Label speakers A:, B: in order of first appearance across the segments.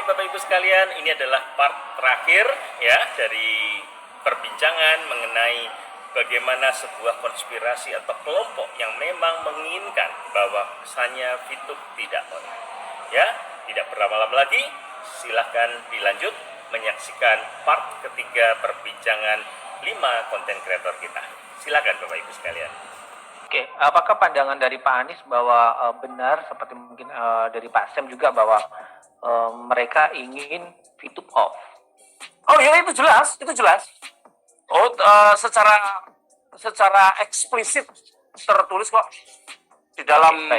A: Bapak Ibu sekalian, ini adalah part terakhir ya dari perbincangan mengenai bagaimana sebuah konspirasi atau kelompok yang memang menginginkan bahwa kesannya VTube tidak on. Ya, tidak berlama-lama lagi, silahkan dilanjut menyaksikan part ketiga perbincangan 5 konten kreator kita. Silakan Bapak Ibu sekalian.
B: Oke, apakah pandangan dari Pak Anies bahwa benar seperti mungkin dari Pak Sam juga bahwa mereka ingin VTube off?
C: Oh ya, itu jelas. Oh, secara eksplisit tertulis kok di dalam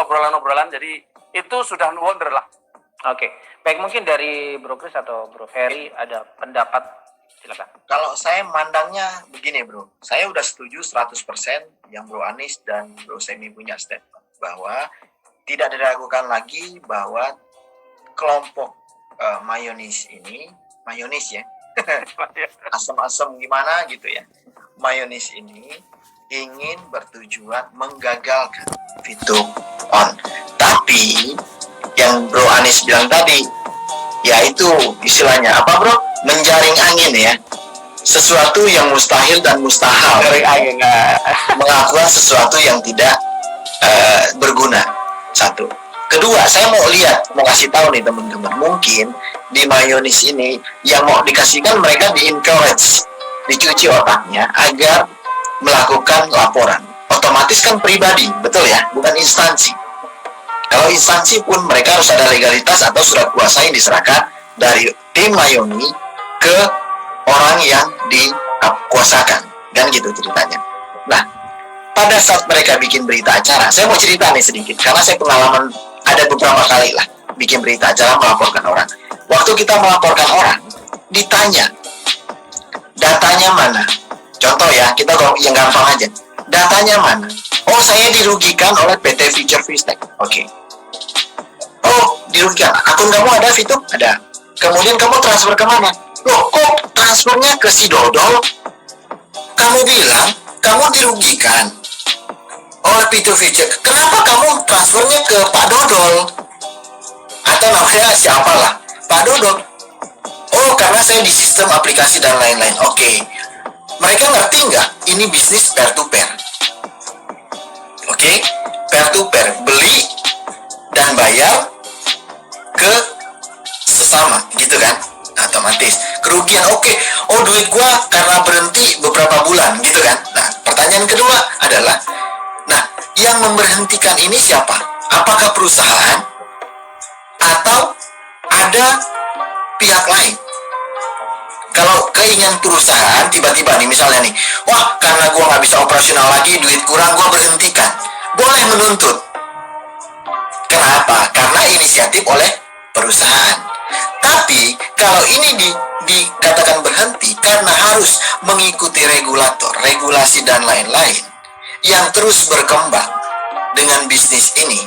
C: obrolan-obrolan. Jadi itu sudah wonder lah.
B: Oke, baik, mungkin dari Bro Chris atau Bro Ferry ada pendapat, silakan.
D: Kalau saya mandangnya begini bro, saya udah setuju 100% yang Bro Anies dan Bro Semi punya statement bahwa tidak diragukan lagi bahwa kelompok mayonis ya, asam-asam gimana gitu ya, mayonis ini ingin bertujuan menggagalkan VTube on. Tapi yang Bro Anies bilang tadi, yaitu istilahnya apa bro? Menjaring angin ya. Sesuatu yang mustahil dan mustahil. Mengakukan sesuatu yang tidak berguna. Satu. Kedua, saya mau kasih tahu nih teman-teman. Mungkin di mayonis ini yang mau dikasihkan mereka di-encourage, dicuci otaknya agar melakukan laporan. Otomatis kan pribadi, betul ya? Bukan instansi. Kalau instansi pun mereka harus ada legalitas atau surat kuasa yang diserahkan dari tim mayoni ke orang yang dikuasakan, kan gitu ceritanya. Nah, pada saat mereka bikin berita acara, saya mau cerita nih sedikit, karena saya pengalaman ada beberapa kali lah bikin berita acara melaporkan orang. Waktu kita melaporkan orang, ditanya, datanya mana? Contoh ya, kita yang gampang aja. Datanya mana? Oh, saya dirugikan oleh PT Future Vistek. Oke. Oh, dirugikan. Akun kamu ada, VTube? Ada. Kemudian kamu transfer kemana? Loh, kok transfernya ke si Dodol? Kamu bilang kamu dirugikan oleh Future Vistek. Kenapa kamu transfernya ke Pak Dodol? Atau namanya siapalah? Pak Dodol. Oh, karena saya di sistem aplikasi dan lain-lain. Oke. Mereka ngerti nggak? Ini bisnis peer-to-peer. Oke? Peer-to-peer. Beli dan bayar ke sesama, gitu kan? Otomatis. Kerugian, oke. Oh, duit gua karena berhenti beberapa bulan, gitu kan? Nah, pertanyaan kedua adalah, nah, yang memberhentikan ini siapa? Apakah perusahaan? Atau ada pihak lain? Kalau keinginan perusahaan tiba-tiba nih misalnya nih, wah karena gua nggak bisa operasional lagi, duit kurang, gua berhentikan, boleh menuntut. Kenapa? Karena inisiatif oleh perusahaan. Tapi kalau ini dikatakan berhenti karena harus mengikuti regulator, regulasi dan lain-lain yang terus berkembang dengan bisnis ini,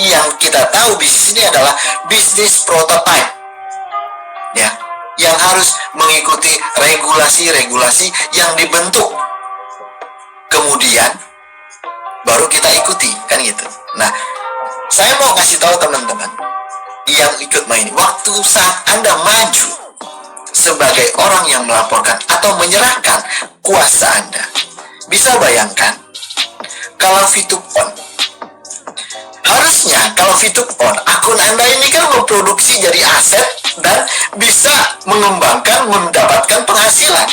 D: yang kita tahu bisnis ini adalah bisnis prototype, ya, yang harus mengikuti regulasi-regulasi yang dibentuk. Kemudian baru kita ikuti, kan gitu. Nah, saya mau kasih tahu teman-teman yang ikut main, waktu saat Anda maju sebagai orang yang melaporkan atau menyerahkan kuasa Anda, bisa bayangkan kalau VTube on. Harusnya kalau VTube on, akun Anda ini kan memproduksi jadi aset dan bisa mengembangkan, mendapatkan penghasilan.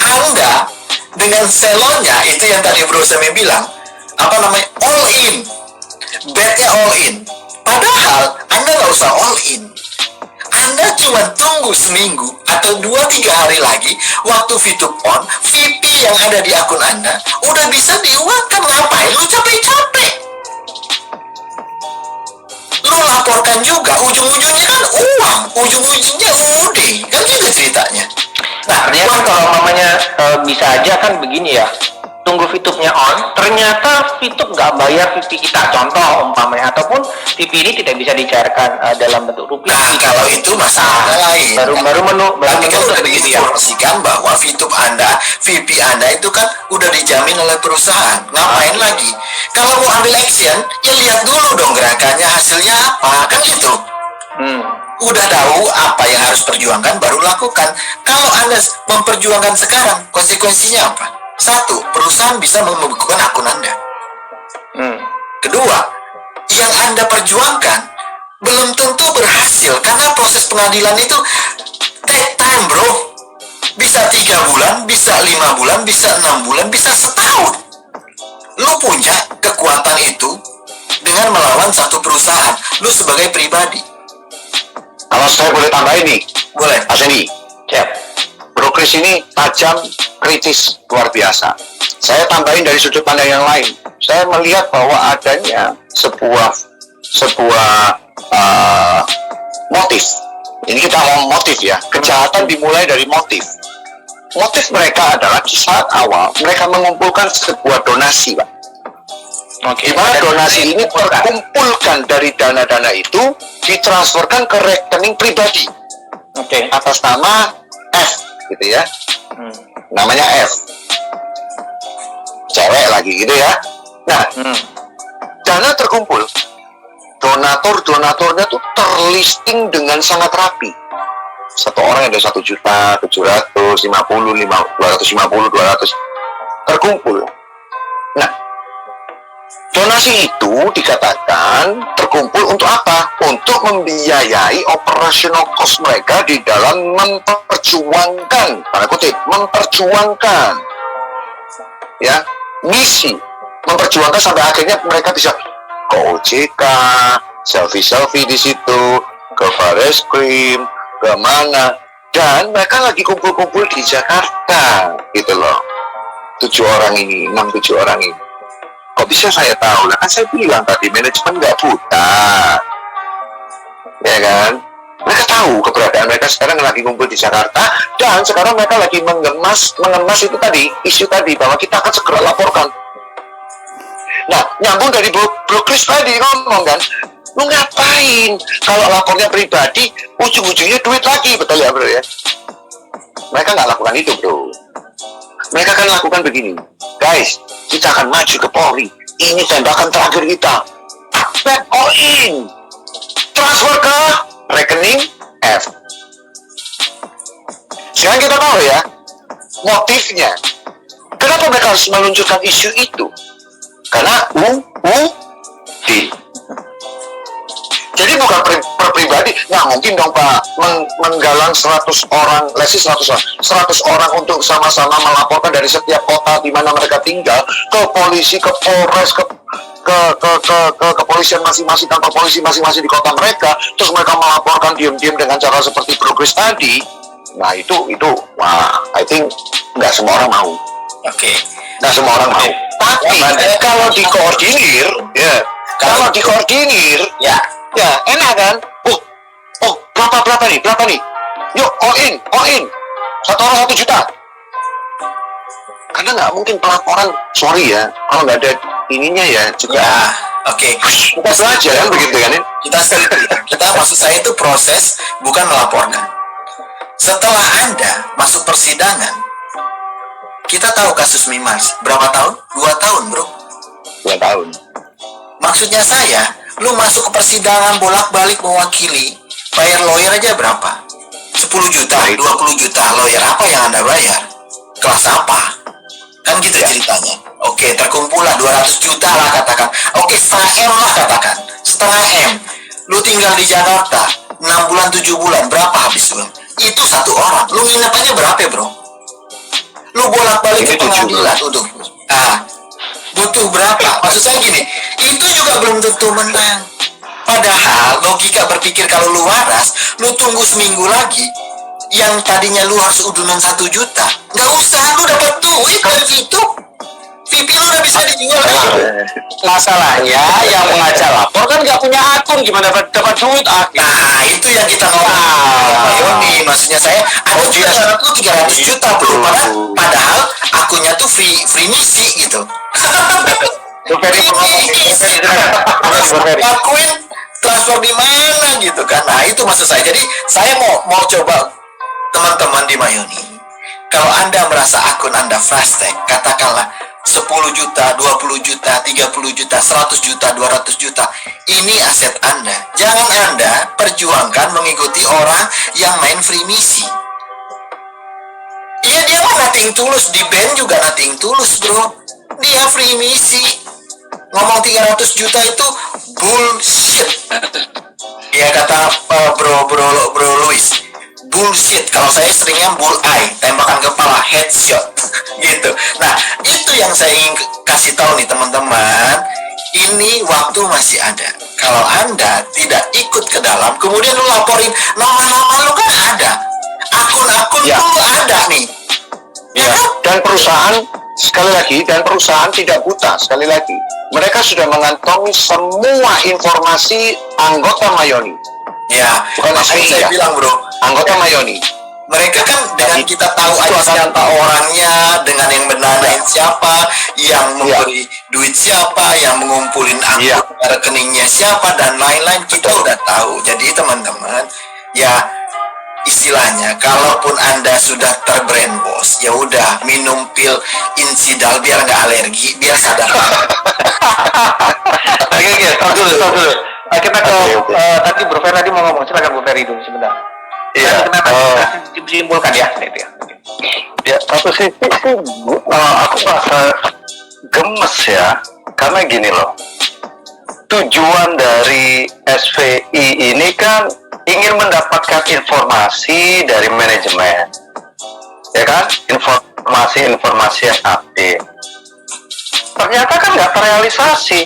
D: Anda dengan selonya, itu yang tadi Bro Semi bilang, apa namanya, all in, betnya all in. Padahal Anda nggak usah all in. Anda cuma tunggu seminggu atau 2-3 hari lagi, waktu VTube on, VP yang ada di akun Anda udah bisa diuangkan. Ngapain lu capek-capek? Lu laporkan juga, ujung-ujungnya kan uang, ujung-ujungnya udah, kan gitu ceritanya.
B: Nah, ternyata kalau mamanya bisa aja kan begini ya, tunggu VTube-nya on, ternyata VTube nggak bayar VP kita, contoh umpamanya, ataupun VP ini tidak bisa dicairkan dalam bentuk rupiah.
D: Nah, kalau itu masalah lain.
B: Baru
D: Tapi kan udah
B: begitu ya.
D: diinformasikan bahwa VTube Anda, VP Anda itu kan udah dijamin oleh perusahaan. Ngapain lagi? Kalau mau ambil action, ya lihat dulu dong gerakannya, hasilnya apa, kan gitu. Udah tahu apa yang harus perjuangkan, baru lakukan. Kalau Anda memperjuangkan sekarang, konsekuensinya apa? Satu, perusahaan bisa membekukan akun Anda. Kedua, yang Anda perjuangkan belum tentu berhasil, karena proses pengadilan itu take time, bro. Bisa 3 bulan, bisa 5 bulan, bisa 6 bulan, bisa setahun. Lu punya kekuatan itu dengan melawan satu perusahaan, lu sebagai pribadi.
E: Kalau saya boleh tambahin nih,
D: Boleh.
E: Mas Hendy,
B: Siap.
E: Bro Chris ini tajam, kritis, luar biasa. Saya tambahin dari sudut pandang yang lain. Saya melihat bahwa adanya sebuah motif. Ini kita ngomong motif ya. Kejahatan dimulai dari motif. Motif mereka adalah di saat awal mereka mengumpulkan sebuah donasi, Pak. Di mana donasi ini terkumpulkan dari dana-dana itu ditransferkan ke rekening pribadi atas nama F, gitu ya. Namanya F. Cewek lagi gitu ya. Nah, dana terkumpul. Donaturnya tuh terlisting dengan sangat rapi. Satu orang ada 1.750.000, 250, 200 terkumpul. Nah, donasi itu dikatakan terkumpul untuk apa? Untuk membiayai operational cost mereka di dalam memperjuangkan, tanda kutip, memperjuangkan, ya, misi, memperjuangkan sampai akhirnya mereka bisa ke OJK, selfie di situ, ke Barreskrim, ke mana, dan mereka lagi kumpul-kumpul di Jakarta, gitu loh. 7 orang ini, 6-7 orang ini. Kok bisa saya tahu? Nah, kan saya bilang tadi manajemen nggak buta, ya kan? Mereka tahu keberadaan mereka sekarang lagi kumpul di Jakarta, dan sekarang mereka lagi mengemas itu tadi, isu tadi bahwa kita akan segera laporkan. Nah, nyambung dari Bro Chris tadi ngomong kan, lu ngapain? Kalau lapornya pribadi, ujung-ujungnya duit lagi, betul ya bro ya? Mereka nggak lakukan itu bro. Mereka akan lakukan begini, guys, kita akan maju ke Polri. Ini tembakan terakhir kita. Back all in. Transfer ke rekening F. Sekarang kita tahu ya, motifnya. Kenapa mereka harus meluncurkan isu itu? Karena di. Jadi bukan per pribadi, nggak mungkin dong Pak menggalang 100 orang, lesi 100 orang untuk sama-sama melaporkan dari setiap kota di mana mereka tinggal ke polisi, ke Polres, ke kepolisian masing-masing, kantor polisi masing-masing di kota mereka, terus mereka melaporkan diam-diam dengan cara seperti progres tadi. Nah itu, wah, I think nggak semua orang mau.
D: Oke.
E: Nggak semua orang mau. Tapi kalau dikoordinir, ya enak kan? Oh, berapa nih? Yuk, all in. 1 orang 1 juta. Karena nggak mungkin pelaporan, sorry ya, kalau nggak ada ininya ya juga.
D: Ya, oke.
E: Kita belajar kan begitu kan?
D: Kita maksud saya itu proses, bukan melaporkan. Setelah Anda masuk persidangan, kita tahu kasus Mimiles berapa tahun? 2 tahun, bro.
E: 2 tahun.
D: Maksudnya saya, lu masuk ke persidangan bolak-balik mewakili, bayar lawyer aja berapa? 10 juta, 20 juta. Lawyer apa yang Anda bayar? Kelas apa? Kan gitu ceritanya. Oke, terkumpullah 200 juta lah katakan. Oke, setengah M lah katakan. Setengah M. Lu tinggal di Jakarta 6 bulan, 7 bulan. Berapa habis lu? Itu 1 orang. Lu nginep aja berapa, bro? Lu bolak-balik ke pengadilan. Butuh berapa? Maksud saya gini, itu juga belum tentu menang. Padahal logika berpikir kalau lu waras, lu tunggu seminggu lagi, yang tadinya lu harus udunan 1 juta, nggak usah, lu dapat duit dari situ. VIP lu udah bisa dijual lagi.
C: Masalahnya yang mengajak lapor kan nggak punya akun, gimana dapat duit?
D: Nah, itu yang kita ngomong. Pak Yoni, maksudnya saya, ada juga syarat lu 300 juta bro, padahal akunnya tuh free misi gitu. Akuin transfer di mana gitu kan? Nah itu maksud saya. Jadi saya mau coba teman-teman di Mayoni, kalau Anda merasa akun Anda frastek, katakanlah 10 juta, 20 juta, 30 juta, 100 juta, 200 juta. Ini aset Anda. Jangan Anda perjuangkan mengikuti orang yang main free misi. Iya, dia mah nothing tulus, di band juga nothing tulus, bro. Dia free misi. Ngomong 300 juta itu bullshit. Ya kata bro Luis, bullshit. Kalau saya seringnya bullseye, tembakan kepala, headshot gitu. Nah, itu yang saya ingin kasih tahu nih teman-teman. Ini waktu masih ada. Kalau Anda tidak ikut ke dalam, kemudian lu laporin nama-nama lu kan ada, akun-akun
B: Ya.
D: lu ada nih.
E: Ya, dan perusahaan sekali lagi, dan perusahaan tidak buta sekali lagi. Mereka sudah mengantongi semua informasi anggota Mayoni.
D: Ya,
E: Bukan
D: makanya
E: SPI,
D: saya
E: ya.
D: bilang bro,
E: Anggota Mayoni.
D: mereka kan dengan kita tahu aja siapa orangnya, dengan yang mendanai siapa, yang memberi duit siapa, yang mengumpulin anggota rekeningnya siapa, dan lain-lain, kita udah tahu. Jadi teman-teman, ya istilahnya, kalaupun Anda sudah terbrainwash, ya udah minum pil insidal biar nggak alergi, biar sadar.
B: Oke, stop dulu. Kita ke tadi Bro Ferry tadi mau ngomong, silakan Bro Ferry dulu sebentar.
E: Iya.
B: Kita simpulkan ya, itu ya.
E: Ya, satu sisi sih, aku merasa gemes ya, karena gini loh, tujuan dari SVI ini kan ingin mendapatkan informasi dari manajemen, ya kan, informasi yang update. Ternyata kan nggak terrealisasi,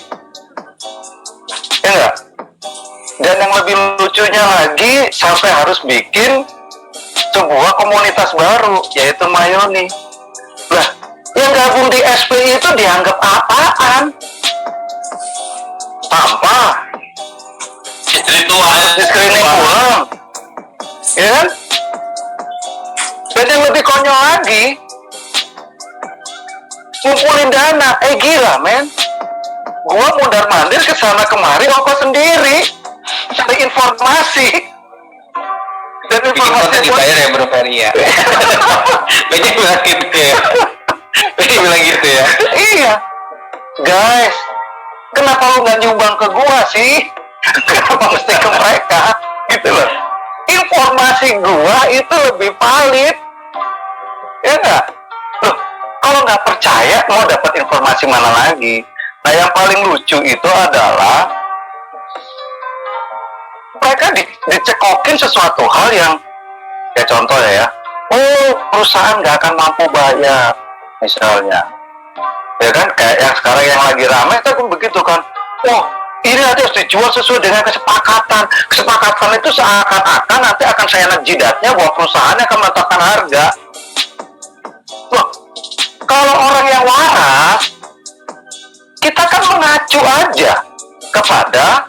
E: ya nggak? Dan yang lebih lucunya lagi, sampai harus bikin sebuah komunitas baru, yaitu Mayoni. Lah, yang gabung di SPI itu dianggap apaan? Sampah.
D: Ritual.
E: Di screening pulang. Ya kan? Dan yang lebih konyol lagi, ngumpulin dana. Gila, men. Gua mundar-mandir ke sana kemari, ongkos sendiri. Cari informasi. Dan
B: Bikin konten dibayar ya Bro Ferry ya. Banyak bilang gitu ya. Banyak bilang gitu ya.
E: Iya. Guys, kenapa lu nggak nyumbang ke gua sih? Kenapa mesti ke mereka? Gitu loh. Informasi gua itu lebih valid. Ya nggak? Loh, kalau nggak percaya, mau dapat informasi mana lagi? Nah, yang paling lucu itu adalah mereka dicekokin sesuatu hal yang, ya contoh ya, perusahaan nggak akan mampu bayar, misalnya. Ya kan, kayak yang sekarang yang lagi ramai itu pun begitu kan. Ini nanti harus dijual sesuai dengan kesepakatan. Kesepakatan itu seakan-akan nanti akan seenak jidatnya bahwa perusahaan akan menetapkan harga. Loh, kalau orang yang waras, kita kan mengacu aja kepada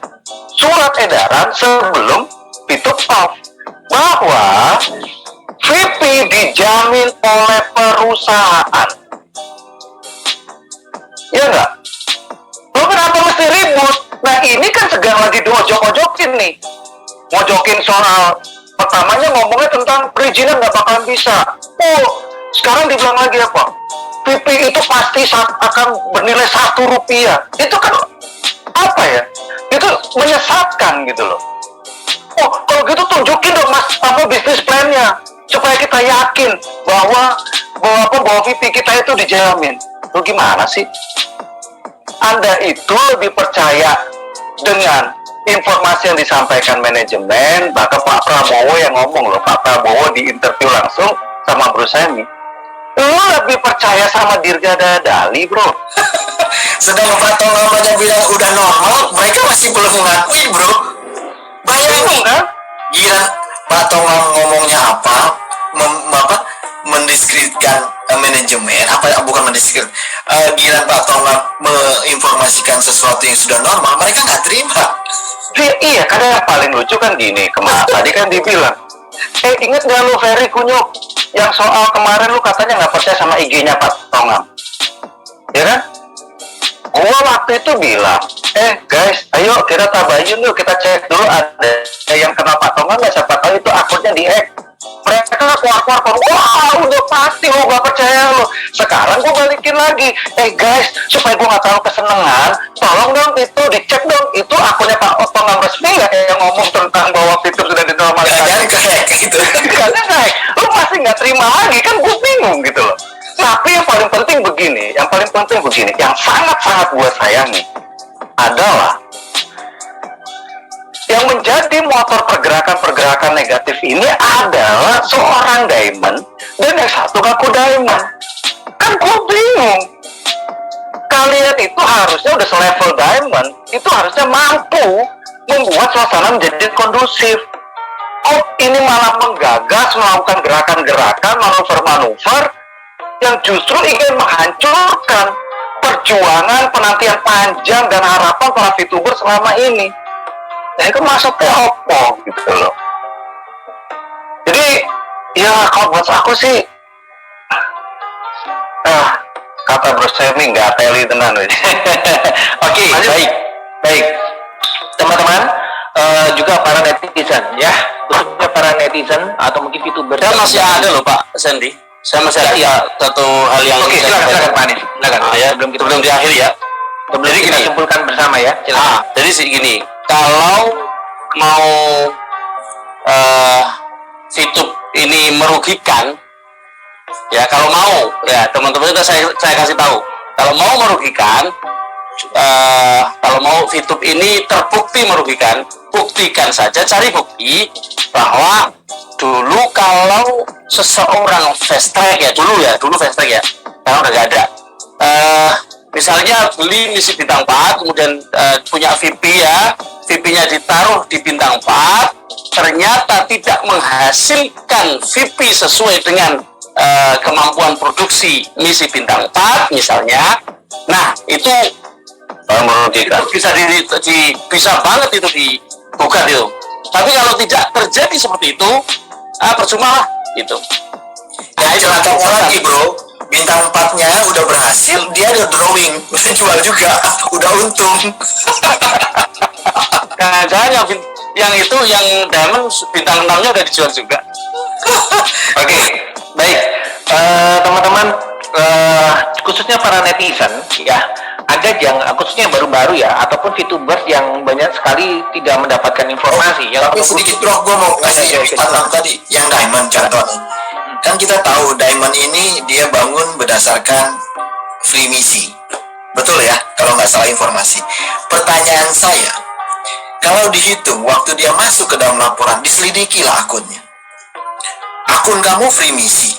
E: surat edaran sebelum tutup off bahwa VP dijamin oleh perusahaan. Ya enggak? Lo kenapa mesti ribut? Nah, ini kan sedang lagi diojok-ojokin nih. Mojokin soal pertamanya ngomongnya tentang perizinan nggak bakalan bisa. Sekarang dibilang lagi apa? VP itu pasti akan bernilai Rp1. Itu kan apa ya? Itu menyesatkan gitu loh. Kalau gitu tunjukin dong mas bisnis plan-nya supaya kita yakin bahwa VP kita itu dijamin. Lu gimana sih? Anda itu lebih percaya dengan informasi yang disampaikan manajemen, bahkan Pak Prabowo yang ngomong loh, Pak Prabowo di interview langsung sama Bro Semi. Lu lebih percaya sama Dirga Dali, bro.
D: Sedang Pak Tongam aja bilang udah normal, mereka masih belum mengakuin, bro. Bayangin kan? Gila, Pak Tongam ngomongnya apa? Mendiskreditkan manajemen, bukan mendiskredit. Gila Pak Tongam menginformasikan sesuatu yang sudah normal, mereka nggak terima.
E: Iya, karena yang paling lucu kan gini, tadi kan dibilang, inget nggak lu Ferry Kunyuk yang soal kemarin lu katanya nggak percaya sama IG-nya Pak Tongam, ya kan? Gua waktu itu bilang, guys, ayo kita tabayun yuk, kita cek dulu ada yang kenal Pak Tongam nggak, siapa tahu itu akunnya di-hack.
B: Mereka keluar-keluar, wah udah pasti lo gak percaya lo. Sekarang gue balikin lagi, guys, supaya gue gak terlalu kesenangan, tolong dong itu dicek dong, itu akunnya Pak Otong resmi ya yang ngomong tentang bahwa fitur sudah dinormalisasi.
D: Jangan kayak gitu.
B: Karena kayak lo pasti nggak terima lagi, kan gue bingung gitu loh. Tapi yang paling penting begini, yang sangat-sangat gue sayangi adalah yang menjadi motor pergerakan-pergerakan negatif ini adalah seorang Diamond dan yang satu ngaku Diamond. Kan gue bingung. Kalian itu harusnya udah selevel Diamond, itu harusnya mampu membuat suasana menjadi kondusif. Oh, ini malah menggagas melakukan gerakan-gerakan, manuver-manuver yang justru ingin menghancurkan perjuangan penantian panjang dan harapan para VTuber selama ini. Nah itu maksudnya apa gitu loh. Jadi ya kalau buat aku sih kata Bro Semi nggak teli tenan. Oke, baik teman-teman, juga para netizen ya, khususnya para netizen atau mungkin VTuber.
C: Saya masih ada loh Pak Sandy. Saya masih ada satu hal yang
B: silakan Pak Anies. Silakan.
C: Ya, sebelum diakhiri ya.
B: Jadi kita simpulkan bersama ya.
C: Jadi sih gini, kalau mau VTube ini merugikan, ya kalau mau ya teman-teman itu saya kasih tahu, kalau mau merugikan, kalau mau VTube ini terbukti merugikan, buktikan saja, cari bukti bahwa dulu kalau seseorang fast track ya, dulu fast track ya, sekarang udah gak ada. Misalnya beli misi bintang 4, kemudian punya VP ya, VP-nya ditaruh di bintang 4, ternyata tidak menghasilkan VP sesuai dengan kemampuan produksi misi bintang 4 misalnya. Nah, itu bisa banget itu digugat itu. Tapi kalau tidak terjadi seperti itu, percuma lah gitu.
D: Nah, celakanya lagi bro, bintang 4-nya udah berhasil, dia udah drawing, udah jual juga, udah untung.
C: Nah, jangan yang itu yang Diamond bintang 6-nya udah dijual juga.
B: Oke, baik teman-teman, khususnya para netizen ya, ada khususnya yang baru-baru ya, ataupun VTubers yang banyak sekali tidak mendapatkan informasi.
D: Tapi sedikit bro, gue mau ngasih bintang tadi, yang Diamond contohnya. Kan kita tahu Diamond ini dia bangun berdasarkan free misi, betul ya? Kalau nggak salah informasi. Pertanyaan saya, kalau dihitung waktu dia masuk ke dalam laporan, diselidikilah akunnya. Akun kamu free misi,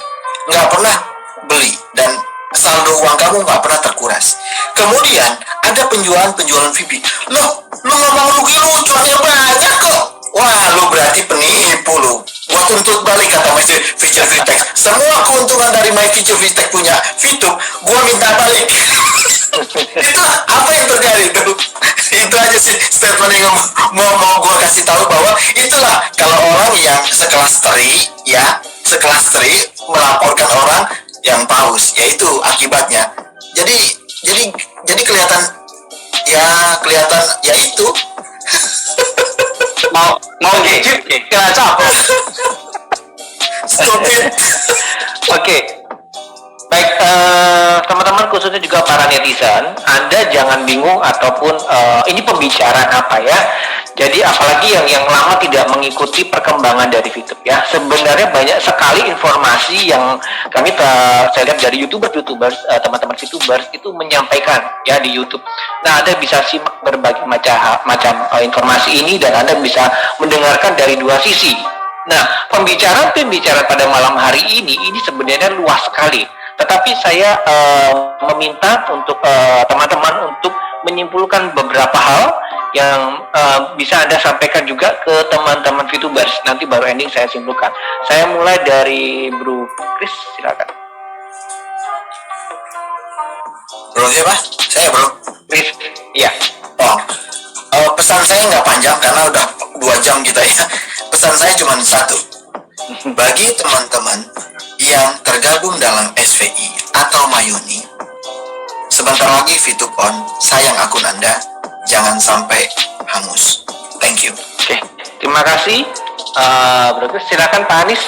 D: nggak pernah beli dan saldo uang kamu nggak pernah terkuras. Kemudian ada penjualan VP. Loh, lu ngomong rugi, lu cuannya banyak kok. Wah, lu berarti penipu lu. Gua tuntut balik kata My Future Fintech. Semua keuntungan dari My Future Fintech punya VTube, gua minta balik. Itu apa yang terjadi tuh? Itu aja sih statement yang mau gua kasih tahu, bahwa itulah kalau orang yang sekelas Tri melaporkan orang yang paus, yaitu akibatnya. Jadi kelihatan ya itu.
C: mau gigit kena capek.
D: Stupid.
B: Oke. Baik, teman-teman, khususnya juga para netizen, Anda jangan bingung ataupun ini pembicaraan apa ya. Jadi apalagi yang lama tidak mengikuti perkembangan dari VTube ya. Sebenarnya banyak sekali informasi yang saya lihat dari YouTubers, teman-teman VTubers itu menyampaikan ya di YouTube. Nah, Anda bisa simak berbagai macam informasi ini dan Anda bisa mendengarkan dari dua sisi. Nah, pembicaraan pada malam hari ini sebenarnya luas sekali. Tetapi saya meminta untuk teman-teman untuk menyimpulkan beberapa hal yang bisa Anda sampaikan juga ke teman-teman VTubers. Nanti baru ending saya simpulkan. Saya mulai dari Bro Chris, silakan.
D: Bro siapa? Saya bro.
B: Chris, iya.
D: Pesan saya nggak panjang karena udah 2 jam kita ya. Pesan saya cuma satu. Bagi teman-teman yang tergabung dalam SVI atau Mayoni, sebentar lagi VTube on, sayang akun Anda, jangan sampai hangus. Thank you.
B: Oke, terima kasih. Bro Chris, silakan Pak Anies.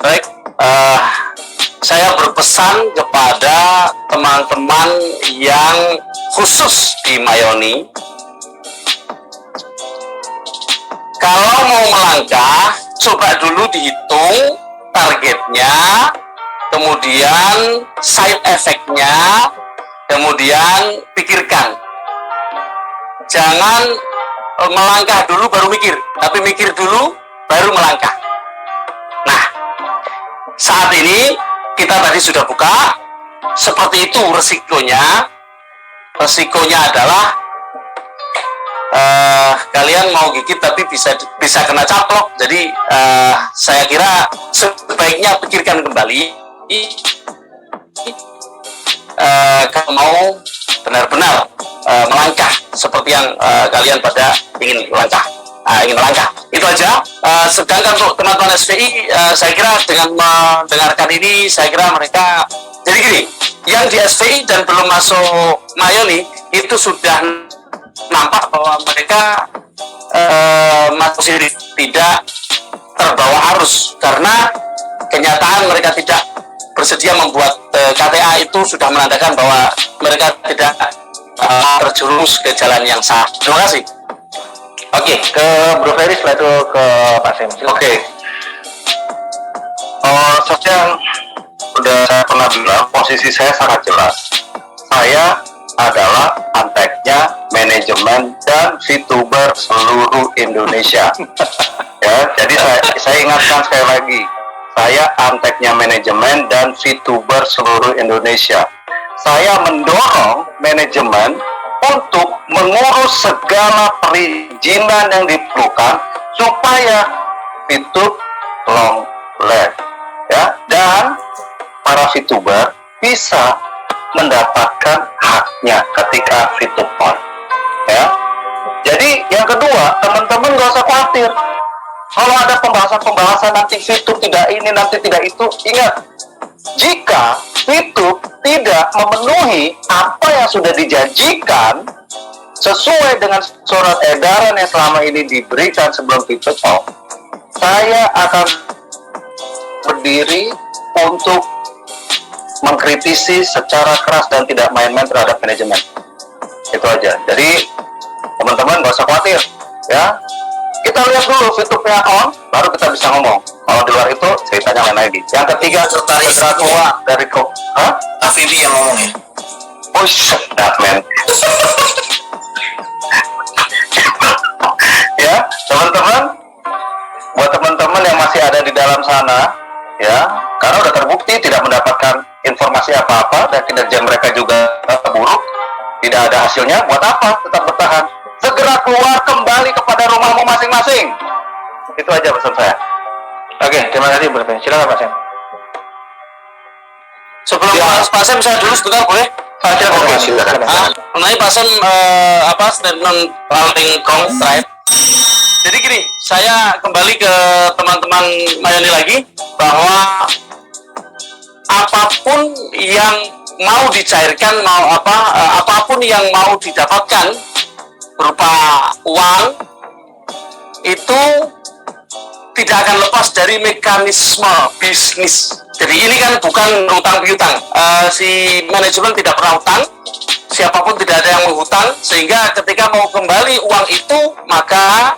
C: Baik, saya berpesan kepada teman-teman yang khusus di Mayoni, kalau mau melangkah, coba dulu dihitung targetnya, kemudian side effect-nya, kemudian pikirkan. Jangan melangkah dulu baru mikir, tapi mikir dulu baru melangkah. Nah, saat ini kita tadi sudah buka, seperti itu resikonya. Resikonya adalah kalian mau gigit tapi bisa kena caplok. Jadi saya kira sebaiknya pikirkan kembali kalau mau benar-benar melangkah seperti yang kalian pada ingin melangkah. Itu aja. Sedangkan untuk teman-teman SVI, saya kira dengan mendengarkan ini, saya kira mereka jadi gini, yang di SVI dan belum masuk Mayoni itu sudah nampak bahwa mereka masuk sendiri, tidak terbawa arus, karena kenyataan mereka tidak bersedia membuat KTA itu sudah menandakan bahwa mereka tidak terjerumus ke jalan yang salah. Terima kasih.
B: Oke, ke Bro Ferry, setelah itu ke Pak Sam.
E: Oke. Saya sudah saya pernah bilang, posisi saya sangat jelas. Saya adalah anteknya manajemen dan VTuber seluruh Indonesia. Ya, jadi saya ingatkan sekali lagi, saya anteknya manajemen dan VTuber seluruh Indonesia. Saya mendorong manajemen untuk mengurus segala perizinan yang diperlukan supaya VTube long last, ya, dan para VTuber bisa mendapatkan haknya ketika VTube on, ya. Jadi yang kedua, teman-teman gak usah khawatir kalau ada pembahasan nanti VTube tidak ini, nanti tidak itu. Ingat, jika VTube tidak memenuhi apa yang sudah dijanjikan sesuai dengan surat edaran yang selama ini diberikan sebelum VTube off, saya akan berdiri untuk mengkritisi secara keras dan tidak main-main terhadap manajemen. Itu aja. Jadi teman-teman gak usah khawatir, ya. Kita lihat dulu VTube-nya on, baru kita bisa ngomong. Kalau di luar itu ceritanya lain lagi. Yang ketiga, segera keluar dari
D: AVB yang ngomong ya.
E: Oh, shut up, man. Ya, teman-teman, buat teman-teman yang masih ada di dalam sana, ya, karena udah terbukti tidak mendapatkan informasi apa-apa dan kinerja mereka juga buruk, tidak ada hasilnya, buat apa tetap bertahan? Segera keluar kembali kepada rumahmu masing-masing. Itu aja pesan saya.
B: Oke, terima kasih Bro Ferry. Silakan Pak Sam.
C: Sebelum
E: Ya.
C: Pak Sam, saya dulu sebentar boleh?
B: Silakan.
E: Oke, silakan.
C: Mengenai Pak Sam, statement paling konkret. Jadi gini, saya kembali ke teman-teman Mayoni lagi, bahwa apapun yang mau dicairkan, apapun yang mau didapatkan berupa uang, itu tidak akan lepas dari mekanisme bisnis. Jadi ini kan bukan utang piutang. Si manajemen tidak pernah utang, siapapun tidak ada yang menghutang, sehingga ketika mau kembali uang itu, maka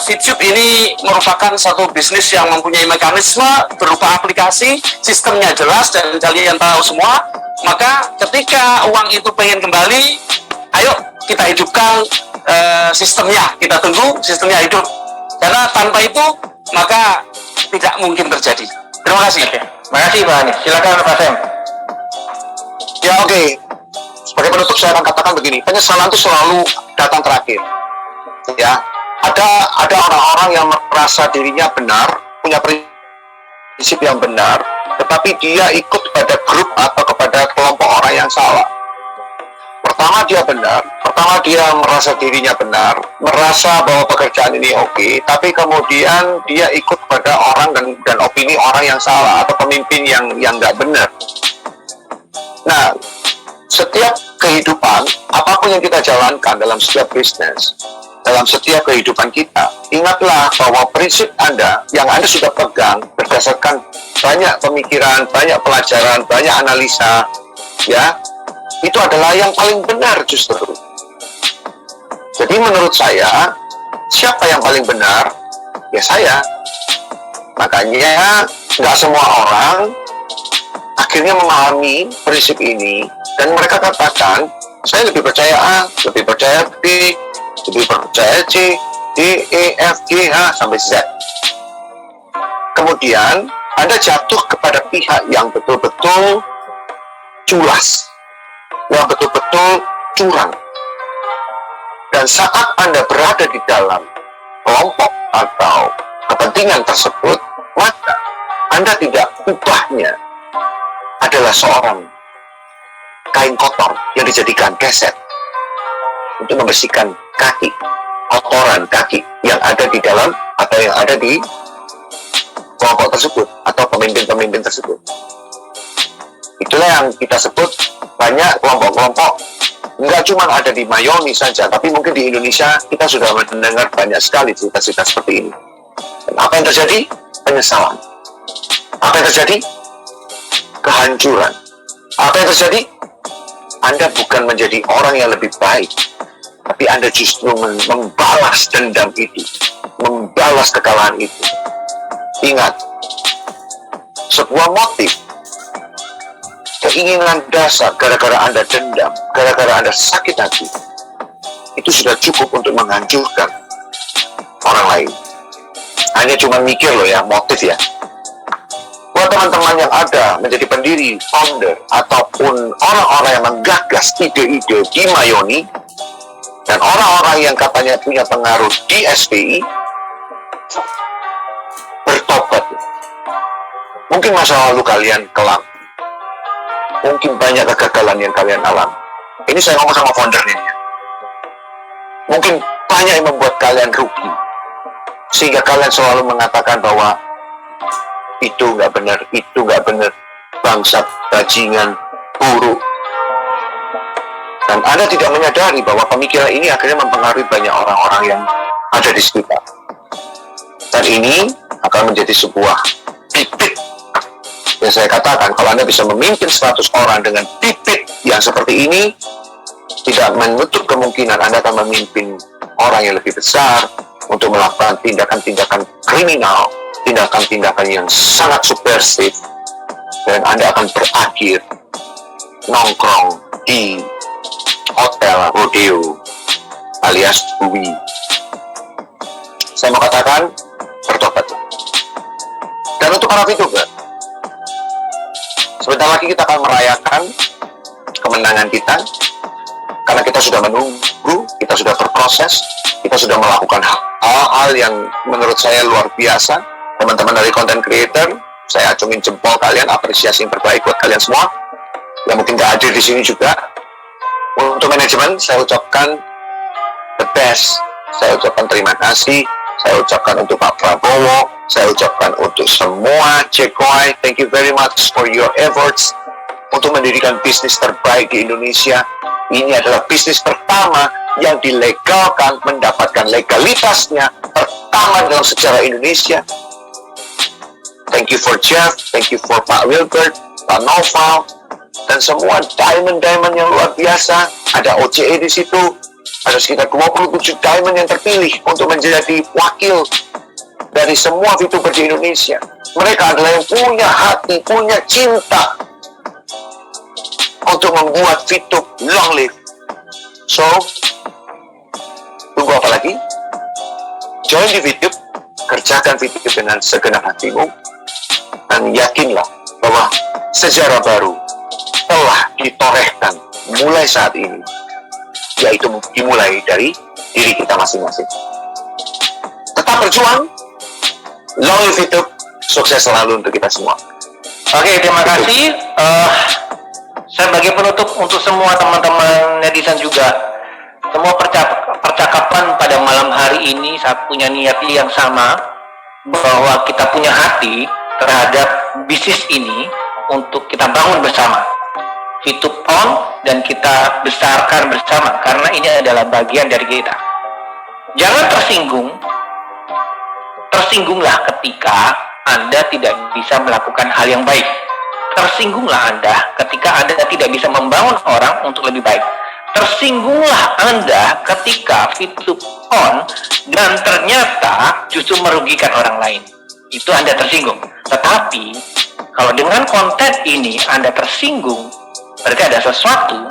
C: VTube ini merupakan satu bisnis yang mempunyai mekanisme berupa aplikasi, sistemnya jelas dan kalian tahu semua. Maka ketika uang itu pengen kembali, ayo kita hidupkan sistemnya, kita tunggu sistemnya hidup. Karena tanpa itu maka tidak mungkin terjadi. Terima kasih.
B: Terima kasih Pak Anies. Silakan Pak Sam.
E: Ya, oke. Sebagai penutup saya akan katakan begini, penyesalan itu selalu datang terakhir. Ya, ada orang-orang yang merasa dirinya benar, punya prinsip yang benar, tetapi dia ikut pada grup atau kepada kelompok orang yang salah. Pertama dia benar, pertama dia merasa dirinya benar, merasa bahwa pekerjaan ini oke, tapi kemudian dia ikut pada orang dan opini orang yang salah atau pemimpin yang nggak benar. Nah, setiap kehidupan, apapun yang kita jalankan dalam setiap bisnis, dalam setiap kehidupan kita. Ingatlah bahwa prinsip Anda yang Anda sudah pegang berdasarkan banyak pemikiran, banyak pelajaran, banyak analisa, ya, itu adalah yang paling benar justru. Jadi menurut saya, siapa yang paling benar? Ya saya. Makanya nggak semua orang akhirnya memahami prinsip ini dan mereka katakan, saya lebih percaya A, lebih percaya B, lebih percaya C, D, E, F, G, H, sampai Z. Kemudian Anda jatuh kepada pihak yang betul-betul culas, yang betul-betul curang. Dan saat Anda berada di dalam kelompok atau kepentingan tersebut, maka Anda tidak ubahnya adalah seorang kain kotor yang dijadikan keset untuk membersihkan kaki, kotoran kaki yang ada di dalam atau yang ada di kelompok tersebut atau pemimpin-pemimpin tersebut. Itulah yang kita sebut banyak kelompok-kelompok, nggak cuma ada di Mayoni saja, tapi mungkin di Indonesia kita sudah mendengar banyak sekali cerita-cerita seperti ini. Dan apa yang terjadi? Penyesalan. Apa yang terjadi? Kehancuran. Apa yang terjadi? Anda bukan menjadi orang yang lebih baik, tapi Anda justru membalas dendam itu, membalas kekalahan itu. Ingat, sebuah motif, keinginan dasar gara-gara Anda dendam, gara-gara Anda sakit hati, itu sudah cukup untuk menghancurkan orang lain. Hanya cuma mikir loh ya, motif ya. Buat teman-teman yang ada menjadi pendiri, founder, ataupun orang-orang yang menggagas ide-ide di Mayoni, dan orang-orang yang katanya punya pengaruh di SPI, bertobat. Mungkin masa lalu kalian kelam. Mungkin banyak kegagalan yang kalian alami. Ini saya ngomong sama foundernya. Mungkin banyak yang membuat kalian rugi. Sehingga kalian selalu mengatakan bahwa itu nggak benar, itu nggak benar, bangsat, bajingan, buruk. Dan Anda tidak menyadari bahwa pemikiran ini akhirnya mempengaruhi banyak orang-orang yang ada di sekitar. Dan ini akan menjadi sebuah bibit yang saya katakan, kalau Anda bisa memimpin 100 orang dengan bibit yang seperti ini, tidak menutup kemungkinan Anda akan memimpin orang yang lebih besar untuk melakukan tindakan-tindakan kriminal, tindakan-tindakan yang sangat subversif, dan Anda akan berakhir nongkrong di hotel rodeo alias bui. Saya mau katakan, bertobat. Dan untuk para VTuber, sebentar lagi kita akan merayakan kemenangan kita, karena kita sudah menunggu, kita sudah berproses, kita sudah melakukan hal-hal yang menurut saya luar biasa. Teman-teman dari content creator, saya acungin jempol kalian, apresiasi yang terbaik buat kalian semua yang mungkin gak hadir di sini juga. Untuk manajemen, saya ucapkan the best, saya ucapkan terima kasih, saya ucapkan untuk Pak Prabowo, saya ucapkan untuk semua Cekoi, thank you very much for your efforts untuk mendirikan bisnis terbaik di Indonesia. Ini adalah bisnis pertama yang dilegalkan, mendapatkan legalitasnya pertama dalam sejarah Indonesia. Thank you for Jeff, thank you for Pak Wilbert, Pak Noval, dan semua diamond-diamond yang luar biasa. Ada OCE di situ, ada sekitar 27 diamond yang terpilih untuk menjadi wakil dari semua VTuber di Indonesia. Mereka adalah yang punya hati, punya cinta untuk membuat VTube long live. So, tunggu apa lagi? Join di VTube, kerjakan VTube dengan segenap hatimu, dan yakinlah bahwa sejarah baru telah ditorehkan mulai saat ini, yaitu dimulai dari diri kita masing-masing. Tetap berjuang, long live VTube, sukses selalu untuk kita semua.
B: Oke, terima kasih. Sebagai penutup untuk semua teman-teman netizen juga, semua percakapan pada malam hari ini saat punya niat yang sama, bahwa kita punya hati terhadap bisnis ini untuk kita bangun bersama, VTube on, dan kita besarkan bersama, karena ini adalah bagian dari kita. Jangan tersinggunglah ketika Anda tidak bisa melakukan hal yang baik. Tersinggunglah Anda ketika Anda tidak bisa membangun orang untuk lebih baik. Tersinggunglah Anda ketika VTube on dan ternyata justru merugikan orang lain. Itu Anda tersinggung. Tetapi kalau dengan konten ini Anda tersinggung, berarti ada sesuatu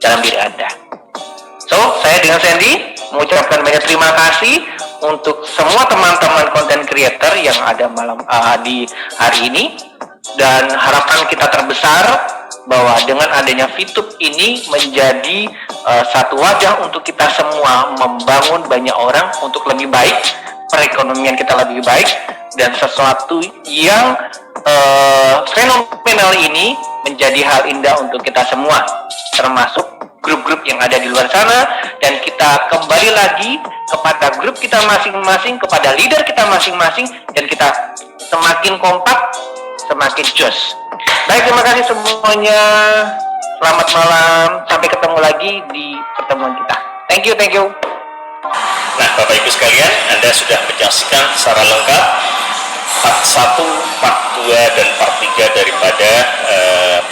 B: dalam diri Anda. So, saya dengan Sandy mengucapkan banyak terima kasih untuk semua teman-teman konten creator yang ada di hari ini, dan harapan kita terbesar bahwa dengan adanya VTube ini menjadi satu wajah untuk kita semua membangun banyak orang untuk lebih baik, perekonomian kita lebih baik, dan sesuatu yang fenomenal ini menjadi hal indah untuk kita semua, termasuk grup-grup yang ada di luar sana, dan kita kembali lagi kepada grup kita masing-masing, kepada leader kita masing-masing, dan kita semakin kompak, semakin jos. Baik, terima kasih semuanya. Selamat malam. Sampai ketemu lagi di pertemuan kita. Thank you.
A: Nah, Bapak Ibu sekalian, Anda sudah menyaksikan secara lengkap part 1, part 2, dan part 3 daripada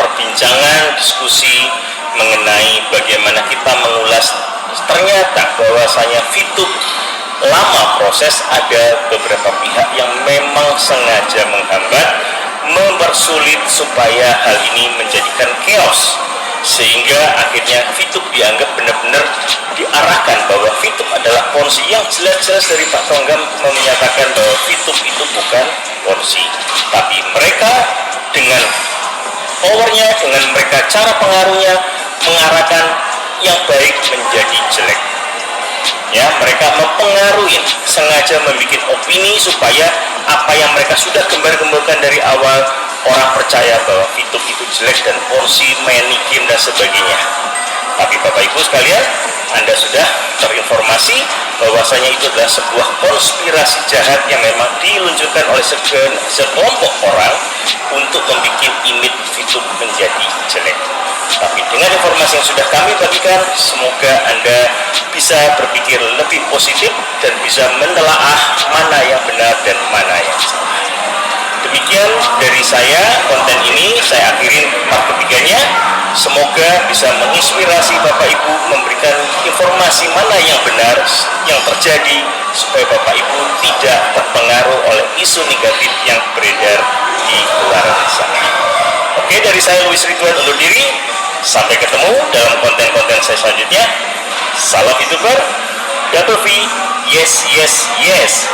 A: perbincangan diskusi mengenai bagaimana kita mengulas ternyata bahwasanya VTube lama proses, ada beberapa pihak yang memang sengaja menghambat, mempersulit supaya hal ini menjadikan chaos, sehingga akhirnya VTube dianggap benar-benar diarahkan bahwa VTube adalah ponzi, yang jelas-jelas dari Pak Tonggam menyatakan bahwa VTube itu bukan ponzi, tapi mereka dengan powernya, dengan mereka cara pengaruhnya mengarahkan yang baik menjadi jelek. Ya, mereka mempengaruhi, sengaja membuat opini supaya apa yang mereka sudah gembar-gemborkan dari awal, orang percaya bahwa VTube itu jelek dan ponzi, main game dan sebagainya. Tapi Bapak Ibu sekalian, Anda sudah terinformasi bahwasanya itu adalah sebuah konspirasi jahat yang memang diluncurkan oleh sekelompok orang untuk membuat image VTube menjadi jelek. Tapi dengan informasi yang sudah kami bagikan, semoga Anda bisa berpikir lebih positif dan bisa menelaah mana yang benar dan mana yang salah. Demikian dari saya, konten ini saya akhirin part ketiganya. Semoga bisa menginspirasi Bapak Ibu, memberikan informasi mana yang benar yang terjadi, supaya Bapak Ibu tidak terpengaruh oleh isu negatif yang beredar di luar sana. Oke, dari saya Luis Ridwan undur diri. Sampai ketemu dalam konten-konten saya selanjutnya. Salam VTuber, double V, yes.